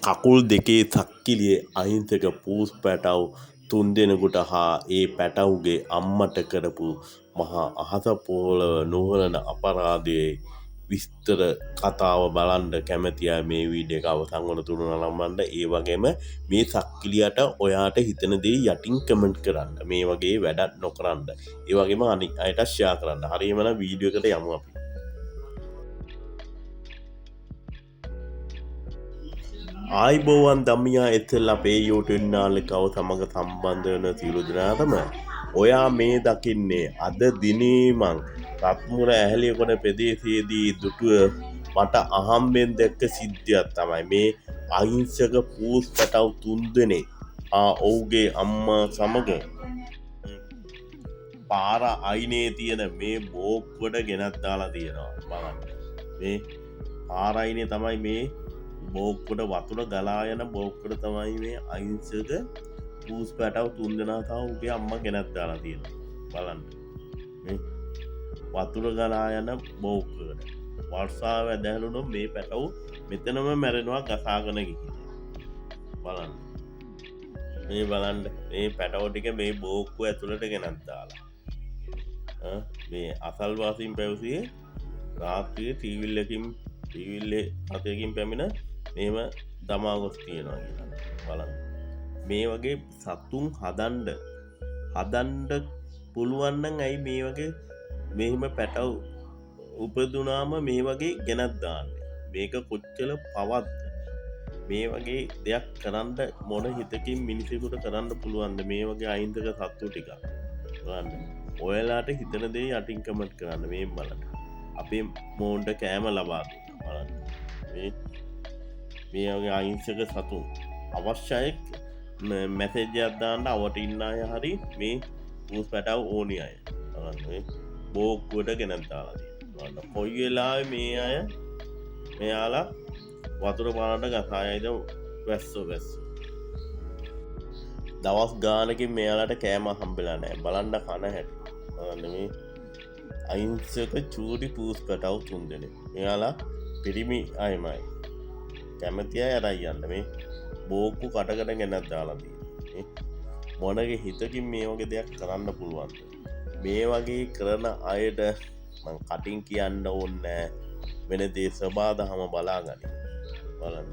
කකුල් දෙකේ තක්කිලියේ අහිංසක පූස් පැටව් තුන්දෙනෙකුට හා ඒ පැටව්ගේ අම්මට කරපු මහා අහස පොළව නුවරන අපරාධයේ විස්තර කතාව බලන්න කැමති අය මේ වීඩියෝ එක අවසන් වෙනතුරු නරඹන්න. ඒ වගේම මේ සක්කිලියට ඔයාට හිතෙන දේ යටින් කමෙන්ට් කරන්න. මේ වගේ වැඩක් නොකරන්න. ඒ වගේම අනිත් අයට ෂෙයා කරන්න. හරියම නම් වීඩියෝ එකට යමු අපි. ආයිබෝවන් දම්මියා එතෙල් අපේ YouTube නාලිකාව සමග සම්බන්ධ වෙන සියලු දෙනාටම ඔයා මේ දකින්නේ අද දිනේ මං රත්මුර ඇහැලියගොඩ ප්‍රදේශයේදී දුටුව මට අහම්බෙන් දැක්ක සිද්ධියක් තමයි මේ අහිංසක පූස් පැටව් තුන්දෙනෙක් ඔවුගේ අම්මා සමග පාර අයිනේ තියෙන මේ බෝක්කුවට ගෙනත් දාලා තියෙනවා. බලන්න මේ පාර අයිනේ තමයි මේ බෝක්කුවට වතුර ගලා යන බෝක්කුවට තමයි මේ අහිංසක පූස් පැටව් තුන්දෙනා සහ උගේ අම්මා ගෙනත් දාලා තියෙනවා. බලන්න මේ වතුර ගලා යන බෝක්කුවට වර්ෂාව ඇදහැළුණොත් මේ පැටව් මෙතනම මැරෙනවා ගසාගෙන ගිහින්. බලන්න මේ පැටව් ටික මේ බෝක්කුව ඇතුළට ගෙනත් දාලා මේ අසල්වාසීන් පැවසියේ රාත්‍රියේ ටීවිල්ලේ අතයකින් පැමිණ මේම දමා ගොස් තියෙනවා කියලා. බලන්න මේ වගේ සතුන් හදන්න පුළුවන් නම් ඇයි මේ වගේ මෙහිම පැටව් උපදුනාම මේ වගේ ගෙනත් දාන්නේ? මේක කොච්චර පවත්ද? මේ වගේ දෙයක් කරන්න මොන හිතකින් මිනිසෙකුට කරන්න පුළුවන්ද? මේ වගේ අහිංසක සත්තු ටික බලන්න. ඔයාලාට හිතන දේ යටින් කමෙන්ට් කරන්න. මේ බලන්න අපේ මෝන්ට කෑම ලබා දුන්නා. බලන්න මේ වගේ අහිංසක සතුන් අවශ්‍යයි මැසේජ් එකක් දාන්න අවට ඉන්න අය හරි මේ පූස් පැටව් ඕනි අය. බලන්න මේ බෝක්කුවට ගෙනත් දාලා තියෙනවා. බලන්න කොයි වෙලාවෙ මේ අය මෙයාලා වතුර පානට ගසායයිද වැස්සෝ දවස් ගානකින් මෙයාලට කෑම හම්බෙලා නැහැ. බලන්න කන හැටි. බලන්න මේ අහිංසක චූටි පූස් පැටව් තුන්දෙනෙක්. මෙයාලා පිරිමි අයමයි. කැමති අය අරයි යන්න. මේ බෝක්කු කටකට ගෙනත් දාලා තියෙනවා. මොනගේ හිතකින් මේ වගේ දෙයක් කරන්න පුළුවන්ද? මේ වගේ කරන අයට මං කටින් කියන්න ඕනේ වෙන දේ සබාදහම බලාගනි. බලන්න